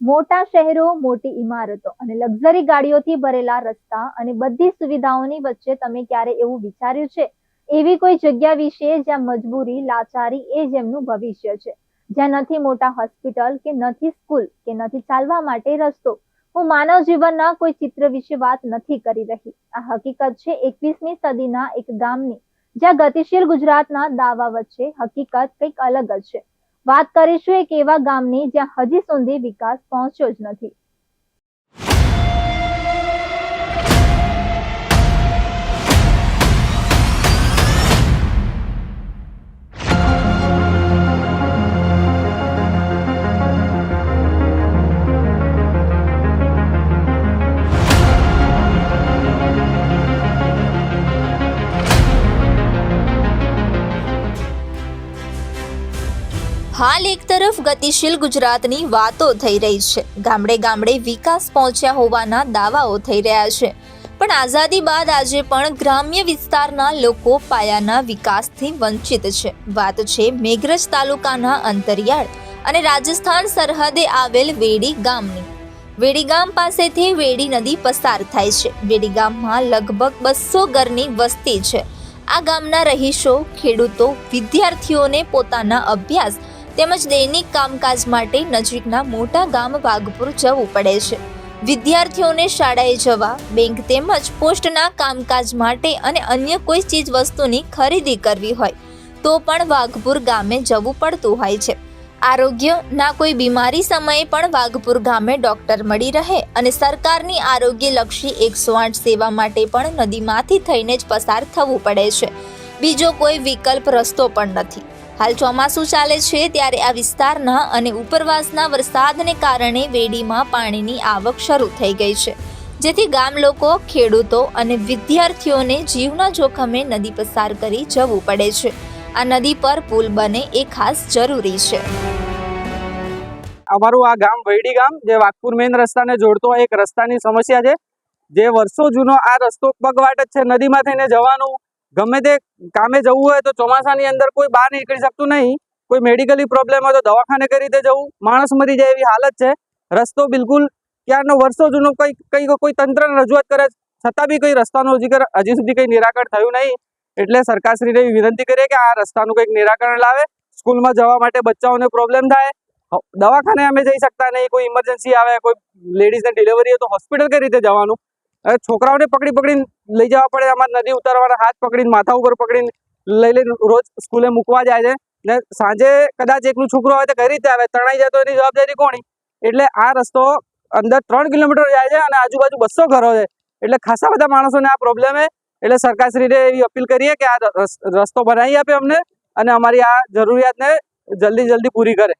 મોટા શહેરો, મોટી ઇમારતો અને લક્ઝરી ગાડીઓથી ભરેલા રસ્તા અને બધી સુવિધાઓની વચ્ચે તમે ક્યારે એવું વિચાર્યું છે એવી કોઈ જગ્યા વિશે જ્યાં મજબૂરી, લાચારી એ જ એમનું ભવિષ્ય છે, જ્યાં નથી મોટા હોસ્પિટલ કે નથી સ્કૂલ કે નથી ચાલવા માટે રસ્તો? હું માનવ જીવનના કોઈ ચિત્ર વિશે વાત નથી કરી રહી. આ હકીકત છે 21મી સદીના એક ગામની, જ્યાં ગતિશીલ ગુજરાતના દાવા વચ્ચે હકીકત કંઈક અલગ જ છે. વાત કરીશું એક એવા ગામની જ્યાં હજી સુધી વિકાસ પહોંચ્યો જ નથી. હાલ એક તરફ ગતિશીલ ગુજરાતની વાતો થઈ રહી છે, ગામડે ગામડે વિકાસ પહોંચ્યા હોવાના દાવાઓ થઈ રહ્યા છે, પણ આઝાદી બાદ આજે પણ ગ્રામ્ય વિસ્તારના લોકો પાયાના વિકાસથી વંચિત છે. વાત છે મેઘરજ તાલુકાના અંતરિયાળ અને રાજસ્થાન સરહદે આવેલ વેડી ગામની. વેડી ગામ પાસેથી વેડી નદી પસાર થાય છે. વેડી ગામમાં લગભગ 200 ઘરની વસ્તી છે. આ ગામના રહીશો, ખેડૂતો, વિદ્યાર્થીઓને પોતાના અભ્યાસ તેમજ દૈનિક કામકાજ માટે નજીકના મોટા ગામ વાઘપુર જવું પડે છે. વિદ્યાર્થીઓને શાળાએ જવા, બેંક તેમજ પોસ્ટના કામકાજ માટે અને અન્ય કોઈ ચીજ વસ્તુની ખરીદી કરવી હોય તો પણ વાઘપુર ગામે જવું પડતું હોય છે. આરોગ્ય ના કોઈ બીમારી સમયે પણ વાઘપુર ગામે ડોક્ટર મળી રહે અને સરકારની આરોગ્યલક્ષી 108 સેવા માટે પણ નદીમાંથી થઈને જ પસાર થવું પડે છે. બીજો કોઈ વિકલ્પ રસ્તો પણ નથી. હાલ ચોમાસું ચાલે છે ત્યારે આ વિસ્તારના અને ઉપરવાસના વરસાદને કારણે વેડીમાં પાણીની આવક શરૂ થઈ ગઈ છે, જેથી ગામ લોકો, ખેડૂતો અને વિદ્યાર્થીઓને જીવના જોખમે નદી પસાર કરી જવું પડે છે. આ નદી પર પુલ બને એ ખાસ જરૂરી છે. અમારું આ ગામ વેડી ગામ જે વાઘપુર મેઇન રસ્તાને જોડતો એક રસ્તાની સમસ્યા છે, જે વર્ષો જૂનો આ રસ્તો પગવાટ જ છે. નદીમાં થઈને જવાનું, ગમે તે કામે જવું હોય તો ચોમાસાની અંદર કોઈ બહાર નીકળી શકતું નહીં. કોઈ મેડિકલી પ્રોબ્લેમ હોય તો દવાખાને કઈ રીતે જવું, માણસ મરી જાય એવી હાલત છે. રસ્તો બિલકુલ ક્યારનો વર્ષો જૂનો કોઈ તંત્રને રજૂઆત કરે છતાં બી કોઈ રસ્તાનું હજી સુધી કંઈ નિરાકરણ થયું નહીં. એટલે સરકારશ્રીને એવી વિનંતી કરીએ કે આ રસ્તાનું કંઈક નિરાકરણ લાવે. સ્કૂલમાં જવા માટે બચ્ચાઓને પ્રોબ્લેમ થાય, દવાખાને અમે જઈ શકતા નહીં, કોઈ ઇમરજન્સી આવે, કોઈ લેડીઝને ડિલિવરી હોય તો હોસ્પિટલ કઈ રીતે જવાનું? છોકરાઓને પકડીને લઈ જવા પડે. અમારે નદી ઉતારવાના, હાથ પકડીને, માથા ઉપર પકડીને લઈને રોજ સ્કૂલે મૂકવા જાય છે. ને સાંજે કદાચ એકનું છોકરો આવે તો કઈ રીતે આવે? તણાઈ જાય તો એની જવાબદારી કોની? એટલે આ રસ્તો અંદર 3 કિલોમીટર જાય છે અને આજુબાજુ 200 ઘરો છે. એટલે ખાસા બધા માણસોને આ પ્રોબ્લેમ છે. એટલે સરકારશ્રીને એવી અપીલ કરીએ કે આ રસ્તો બનાવી આપે અમને અને અમારી આ જરૂરિયાતને જલ્દી પૂરી કરે.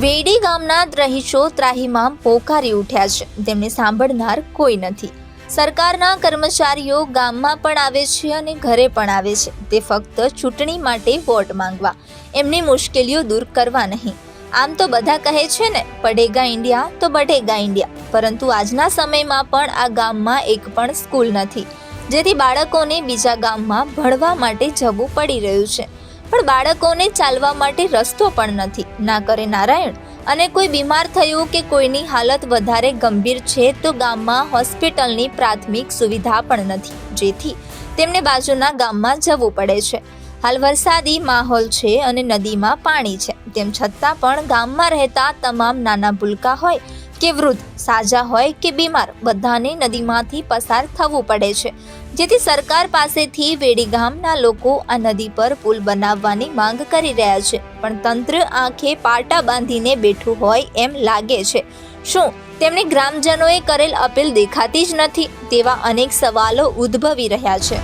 વેડી ગામના રહીશો ત્રાહિમામ પોકારી ઉઠ્યા છે. તેમને સાંભળનાર કોઈ નથી. સરકારના કર્મચારીઓ ગામમાં પણ આવે છે અને ઘરે પણ આવે છે. તે ફક્ત ચૂંટણી માટે વોટ માંગવા, એમની મુશ્કેલીઓ દૂર કરવા નહીં. આમ તો બધા કહે છે ને, પડેગા ઇન્ડિયા તો બઢેગા ઇન્ડિયા. પરંતુ આજના સમયમાં પણ આ ગામમાં એક પણ સ્કૂલ નથી, જેથી બાળકોને બીજા ગામમાં ભણવા માટે જવું પડી રહ્યું છે. પણ બાળકોને ચાલવા માટે રસ્તો પણ નથી. ના કરે નારાયણ અને કોઈ બીમાર થયું કે કોઈની હાલત વધારે ગંભીર છે તો ગામમાં હોસ્પિટલની પ્રાથમિક સુવિધા પણ નથી, જેથી તેમને બાજુના ગામમાં જવું પડે છે. હાલ વરસાદી માહોલ છે અને નદીમાં પાણી છે, તેમ છતાં પણ ગામમાં રહેતા તમામ નાના ભૂલકા હોય કે વૃદ્ધ, સાજા હોય કે બીમાર, બધાને નદીમાંથી પસાર થવું પડે છે. જેથી સરકાર પાસેથી વેડી ગામના લોકો આ નદી પર પુલ બનાવવાની માંગ કરી રહ્યા છે, પણ તંત્ર આંખે પાટા બાંધીને બેઠું હોય એમ લાગે છે. શું તેમને ગ્રામજનોએ કરેલ અપીલ દેખાતી જ નથી? તેવા અનેક સવાલો ઉદ્ભવી રહ્યા છે.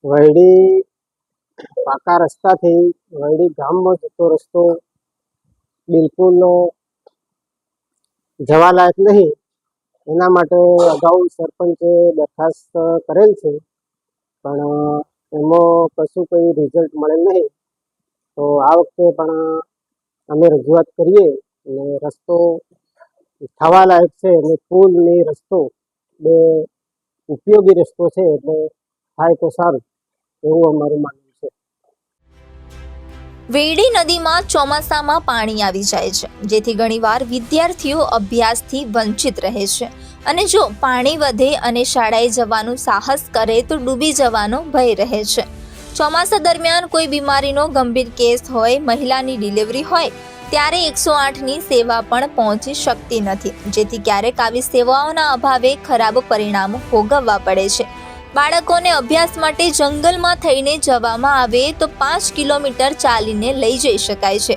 વેડી પાકા રસ્તાથી વેડી ગામમાં જતો રસ્તો બિલકુલ જવાલાયક નહીં. એના માટે અગાઉ સરપંચે દરખાસ્ત કરેલ છે, પણ એમાં કશું કંઈ રિઝલ્ટ મળેલ નહીં. તો આ વખતે પણ અમે રજૂઆત કરીએ અને રસ્તો થવા લાયક છે અને પુલ ને રસ્તો બે ઉપયોગી રસ્તો છે, એટલે થાય તો સારું એવું અમારું માનવું છે. વેડી નદીમાં ચોમાસામાં પાણી આવી જાય છે, જેથી ઘણીવાર વિદ્યાર્થીઓ અભ્યાસથી વંચિત રહે છે અને જો પાણી વધે અને શાળાએ જવાનું સાહસ કરે તો ડૂબી જવાનો ભય રહે છે. ચોમાસા દરમિયાન કોઈ બીમારીનો ગંભીર કેસ હોય, મહિલાની ડિલિવરી હોય ત્યારે 108ની સેવા પણ પહોંચી શકતી નથી, જેથી ક્યારેક આવી સેવાઓના અભાવે ખરાબ પરિણામો ભોગવવા પડે છે. બાળકોને અભ્યાસ માટે જંગલમાં થઈને જવામાં આવે તો 5 કિલોમીટર ચાલીને લઈ જઈ શકાય છે,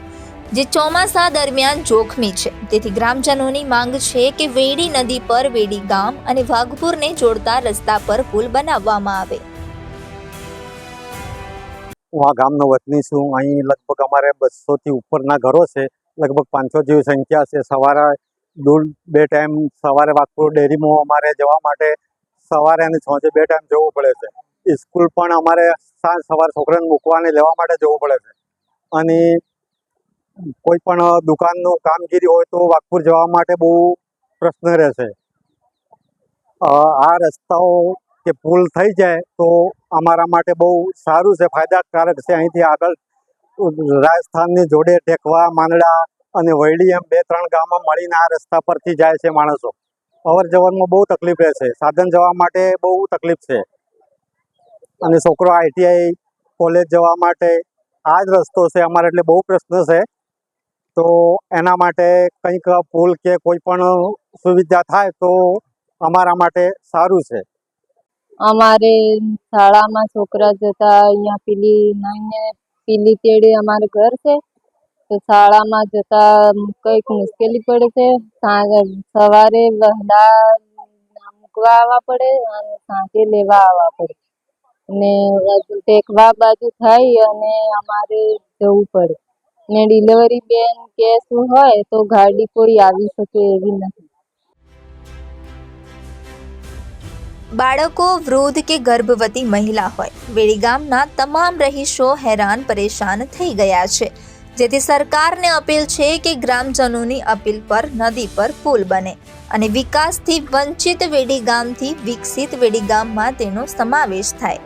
જે ચોમાસા દરમિયાન જોખમી છે. તેથી ગ્રામજનોની માંગ છે કે વેડી નદી પર વેડી ગામ અને વાઘપુરને જોડતા રસ્તા પર પુલ બનાવવામાં આવે. હું આ ગામનો વતની છું. અહીં લગભગ અમારે 200થી ઉપરના ઘરો છે, લગભગ 500 જેવી સંખ્યા છે. સવારે બે ટાઈમ સવારે વાઘપુર ડેરીમાં અમારે જવા માટે સવારે અને સાંજે 2 ટાઈમ જવું પડે છે. સ્કૂલ પણ અમારે સાંજ સવારે છોકરાને મૂકવાને લેવા માટે જવું પડે છે. અને કોઈ પણ દુકાનનું કામગીરી હોય તો વાઘપુર જવા માટે બહુ પ્રશ્ન રહેશે. આ રસ્તાઓ કે પુલ થઈ જાય તો અમારા માટે બહુ સારું છે, ફાયદાકારક છે. અહીંથી આગળ રાજસ્થાનની જોડે ટેકવા, માંદડા અને વૈડી એમ 2-3 ગામો મળીને આ રસ્તા પરથી જાય છે માણસો. અવર જવરમાં બહુ તકલીફ રહે છે, સાધન જવા માટે બહુ તકલીફ છે. અને છોકરો ITI કોલેજ જવા માટે આ જ રસ્તો છે અમારે, એટલે બહુ પ્રશ્ન છે. તો એના માટે કંઈક પુલ કે કોઈ પણ સુવિધા થાય તો અમારા માટે સારું છે. અમારે શાળામાં છોકરા જતા અહીંયા પીલી તેડે અમારે ઘર છે, તો શાળામાં જતા કંઈક મુશ્કેલી પડે છે. સવારે વહેલા મૂકવા આવવા પડે અને સાંજે લેવા આવવા પડે, ને ટેકવા બાજુ થઈ અને અમારે જવું પડે. ને ડિલિવરી બેન કે શું હોય તો ગાડી કોઈ આવી શકે એવી નથી. બાળકો, વૃદ્ધ કે ગર્ભવતી મહિલા હોય, વેડી ગામના તમામ રહીશો હેરાન પરેશાન થઈ ગયા છે. જેથી સરકારને અપીલ છે કે ગ્રામજનોની અપીલ પર નદી પર પુલ બને અને વિકાસથી વંચિત વેડી ગામથી વિકસિત વેડી ગામમાં તેનો સમાવેશ થાય.